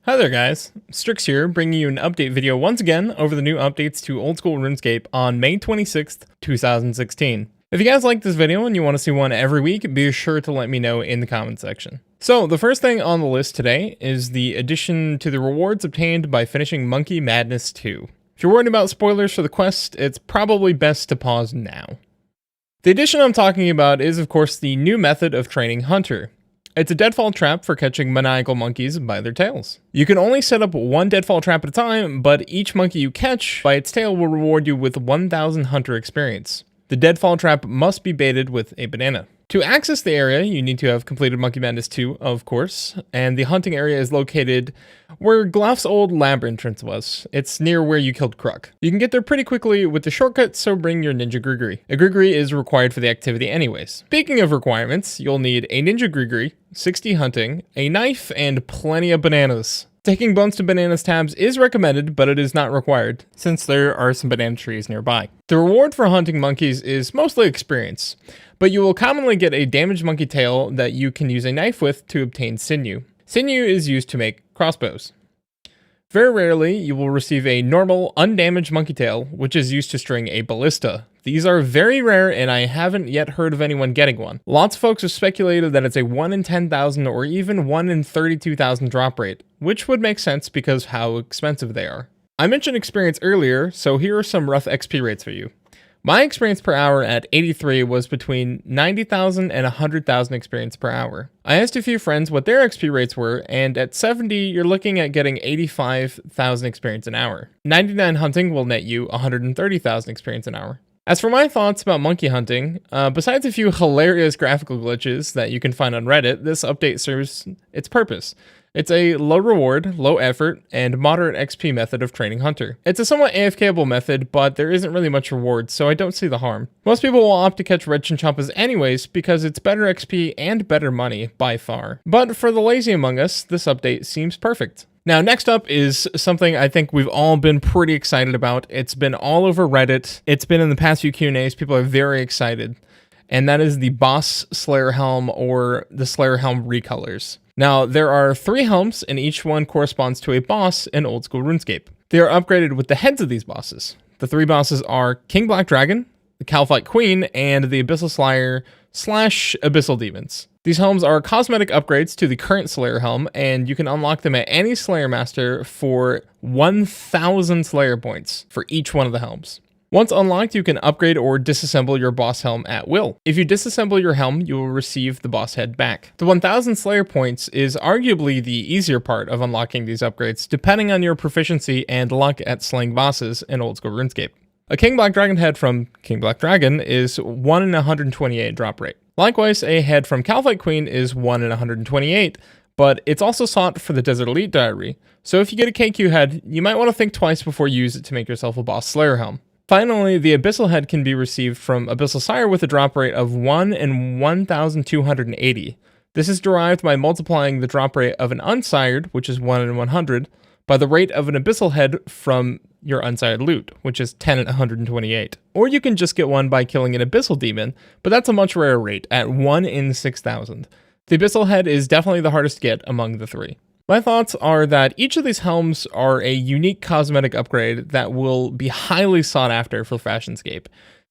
Hi there guys, Strix here, bringing you an update video once again over the new updates to Oldschool RuneScape on May 26th, 2016. If you guys like this video and you want to see one every week, be sure to let me know in the comment section. So the first thing on the list today is the addition to the rewards obtained by finishing Monkey Madness 2. If you're worried about spoilers for the quest, it's probably best to pause now. The addition I'm talking about is of course the new method of training Hunter. It's a deadfall trap for catching maniacal monkeys by their tails. You can only set up one deadfall trap at a time, but each monkey you catch by its tail will reward you with 1000 hunter experience. The deadfall trap must be baited with a banana. To access the area, you need to have completed Monkey Madness 2, of course, and the hunting area is located where Glough's old lab entrance was. It's near where you killed Kruk. You can get there pretty quickly with the shortcut, so bring your Ninja Grigri. A Grigri is required for the activity anyways. Speaking of requirements, you'll need a Ninja Grigri, 60 hunting, a knife, and plenty of bananas. Taking Bones to Bananas tabs is recommended, but it is not required, since there are some banana trees nearby. The reward for hunting monkeys is mostly experience, but you will commonly get a damaged monkey tail that you can use a knife with to obtain sinew. Sinew is used to make crossbows. Very rarely, you will receive a normal, undamaged monkey tail, which is used to string a ballista. These are very rare, and I haven't yet heard of anyone getting one. Lots of folks have speculated that it's a 1 in 10,000 or even 1 in 32,000 drop rate, which would make sense because how expensive they are. I mentioned experience earlier, so here are some rough XP rates for you. My experience per hour at 83 was between 90,000 and 100,000 experience per hour. I asked a few friends what their XP rates were, and at 70, you're looking at getting 85,000 experience an hour. 99 hunting will net you 130,000 experience an hour. As for my thoughts about monkey hunting, besides a few hilarious graphical glitches that you can find on Reddit, this update serves its purpose. It's a low reward, low effort, and moderate XP method of training Hunter. It's a somewhat AFKable method, but there isn't really much reward, so I don't see the harm. Most people will opt to catch red chinchompas anyways, because it's better XP and better money, by far. But for the lazy among us, this update seems perfect. Now, next up is something I think we've all been pretty excited about. It's been all over Reddit. It's been in the past few Q&As. People are very excited. And that is the Boss Slayer Helm or the Slayer Helm recolors. Now, there are 3 helms, and each one corresponds to a boss in Oldschool RuneScape. They are upgraded with the heads of these bosses. The 3 bosses are King Black Dragon, the Calphite Queen, and the Abyssal Slayer / Abyssal Demons. These helms are cosmetic upgrades to the current Slayer Helm, and you can unlock them at any Slayer Master for 1,000 Slayer points for each one of the helms. Once unlocked, you can upgrade or disassemble your boss helm at will. If you disassemble your helm, you will receive the boss head back. The 1000 Slayer points is arguably the easier part of unlocking these upgrades, depending on your proficiency and luck at slaying bosses in Oldschool RuneScape. A King Black Dragon head from King Black Dragon is 1 in 128 drop rate. Likewise, a head from Calphite Queen is 1 in 128, but it's also sought for the Desert Elite Diary, so if you get a KQ head, you might want to think twice before you use it to make yourself a boss Slayer helm. Finally, the Abyssal Head can be received from Abyssal Sire with a drop rate of 1 in 1,280. This is derived by multiplying the drop rate of an unsired, which is 1 in 100, by the rate of an Abyssal Head from your unsired loot, which is 10 in 128. Or you can just get one by killing an Abyssal Demon, but that's a much rarer rate, at 1 in 6,000. The Abyssal Head is definitely the hardest to get among the 3. My thoughts are that each of these helms are a unique cosmetic upgrade that will be highly sought after for Fashionscape,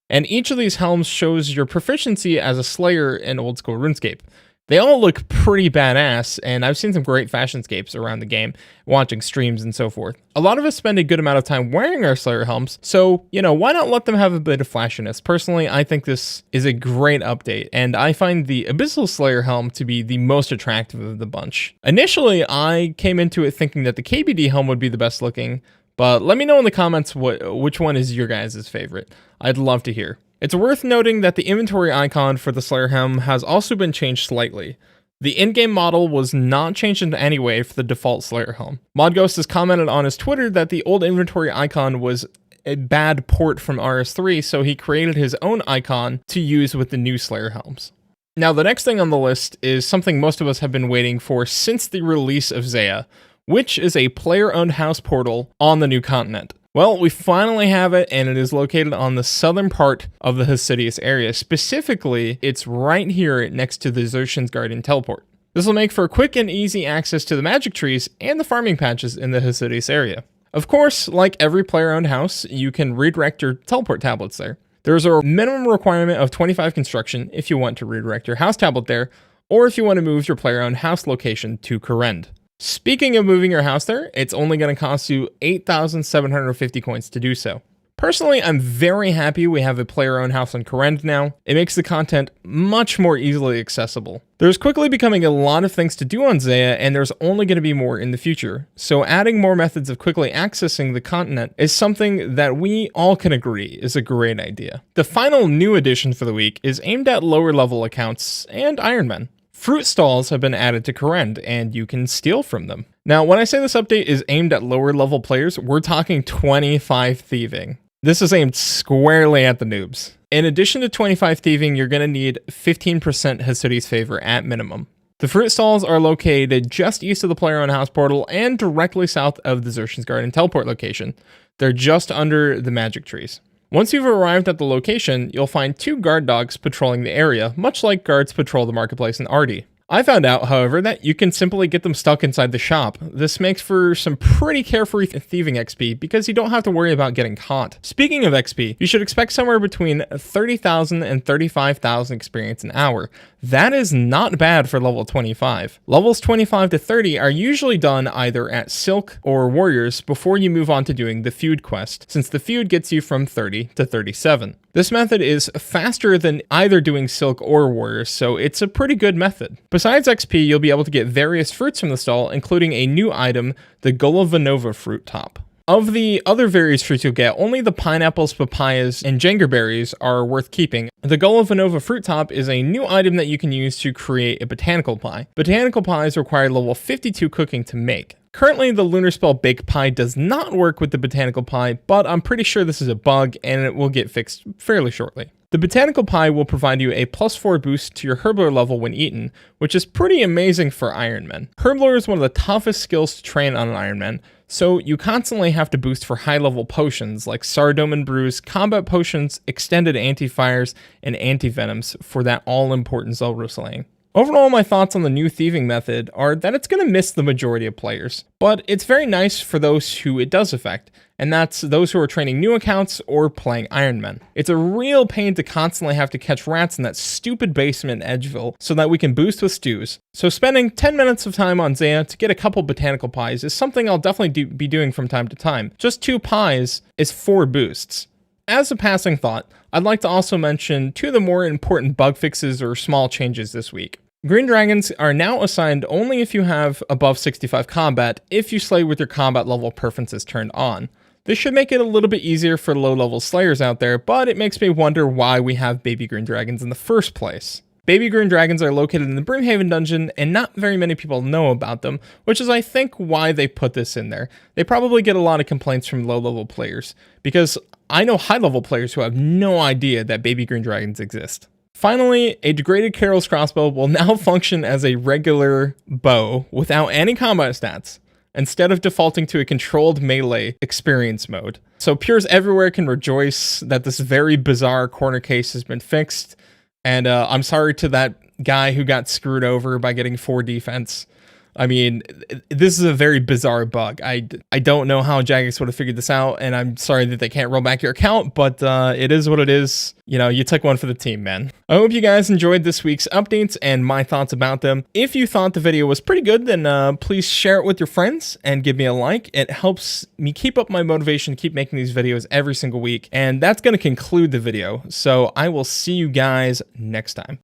and each of these helms shows your proficiency as a Slayer in Oldschool RuneScape. They all look pretty badass, and I've seen some great Fashionscapes around the game, watching streams and so forth. A lot of us spend a good amount of time wearing our Slayer helms, so, why not let them have a bit of flashiness? Personally, I think this is a great update, and I find the Abyssal Slayer helm to be the most attractive of the bunch. Initially, I came into it thinking that the KBD helm would be the best looking, but let me know in the comments which one is your guys' favorite. I'd love to hear. It's worth noting that the inventory icon for the Slayer Helm has also been changed slightly. The in-game model was not changed in any way for the default Slayer Helm. Modghost has commented on his Twitter that the old inventory icon was a bad port from RS3, so he created his own icon to use with the new Slayer Helms. Now, the next thing on the list is something most of us have been waiting for since the release of Zeya, which is a player-owned house portal on the new continent. Well, we finally have it, and it is located on the southern part of the Hosidius area. Specifically, it's right here next to the Xerxes Guardian teleport. This will make for quick and easy access to the magic trees and the farming patches in the Hosidius area. Of course, like every player-owned house, you can redirect your teleport tablets there. There's a minimum requirement of 25 construction if you want to redirect your house tablet there, or if you want to move your player-owned house location to Korend. Speaking of moving your house there, it's only going to cost you 8,750 coins to do so. Personally, I'm very happy we have a player-owned house on Korend now. It makes the content much more easily accessible. There's quickly becoming a lot of things to do on Zeya, and there's only going to be more in the future. So adding more methods of quickly accessing the continent is something that we all can agree is a great idea. The final new addition for the week is aimed at lower level accounts and Ironmen. Fruit stalls have been added to Korend, and you can steal from them. Now, when I say this update is aimed at lower level players, we're talking 25 thieving. This is aimed squarely at the noobs. In addition to 25 thieving, you're going to need 15% Hosidius favor at minimum. The fruit stalls are located just east of the player-owned house portal and directly south of the Xerxes Garden teleport location. They're just under the magic trees. Once you've arrived at the location, you'll find 2 guard dogs patrolling the area, much like guards patrol the marketplace in Ardy. I found out, however, that you can simply get them stuck inside the shop. This makes for some pretty carefree thieving XP because you don't have to worry about getting caught. Speaking of XP, you should expect somewhere between 30,000 and 35,000 experience an hour. That is not bad for level 25. Levels 25 to 30 are usually done either at Silk or Warriors before you move on to doing the feud quest, since the feud gets you from 30 to 37. This method is faster than either doing Silk or Warriors, so it's a pretty good method. Besides XP, you'll be able to get various fruits from the stall, including a new item, the Golavanova fruit top. Of the other various fruits you'll get, only the pineapples, papayas, and jengerberries are worth keeping. The Golavanova fruit top is a new item that you can use to create a botanical pie. Botanical pies require level 52 cooking to make. Currently, the lunar spell Bake Pie does not work with the botanical pie, but I'm pretty sure this is a bug and it will get fixed fairly shortly. The botanical pie will provide you a +4 boost to your Herbler level when eaten, which is pretty amazing for Ironmen. Herbler is one of the toughest skills to train on an Ironman, so you constantly have to boost for high-level potions like Sardome and Brews, combat potions, extended anti-fires, and anti-venoms for that all-important Zelro slaying. Overall, my thoughts on the new thieving method are that it's going to miss the majority of players, but it's very nice for those who it does affect, and that's those who are training new accounts or playing Ironmen. It's a real pain to constantly have to catch rats in that stupid basement in Edgeville so that we can boost with stews. So spending 10 minutes of time on Zeya to get a couple botanical pies is something I'll definitely be doing from time to time. Just 2 pies is 4 boosts. As a passing thought, I'd like to also mention 2 of the more important bug fixes or small changes this week. Green Dragons are now assigned only if you have above 65 combat if you slay with your combat level preferences turned on. This should make it a little bit easier for low-level slayers out there, but it makes me wonder why we have baby green dragons in the first place. Baby green dragons are located in the Brimhaven dungeon, and not very many people know about them, which is I think why they put this in there. They probably get a lot of complaints from low-level players, because I know high-level players who have no idea that baby green dragons exist. Finally, a degraded Carol's crossbow will now function as a regular bow without any combat stats, instead of defaulting to a controlled melee experience mode. So Pures everywhere can rejoice that this very bizarre corner case has been fixed, and I'm sorry to that guy who got screwed over by getting 4 defense. I mean, this is a very bizarre bug. I don't know how Jagex would have figured this out, and I'm sorry that they can't roll back your account, but it is what it is. You know, you took one for the team, man. I hope you guys enjoyed this week's updates and my thoughts about them. If you thought the video was pretty good, then please share it with your friends and give me a like. It helps me keep up my motivation to keep making these videos every single week, and that's going to conclude the video. So I will see you guys next time.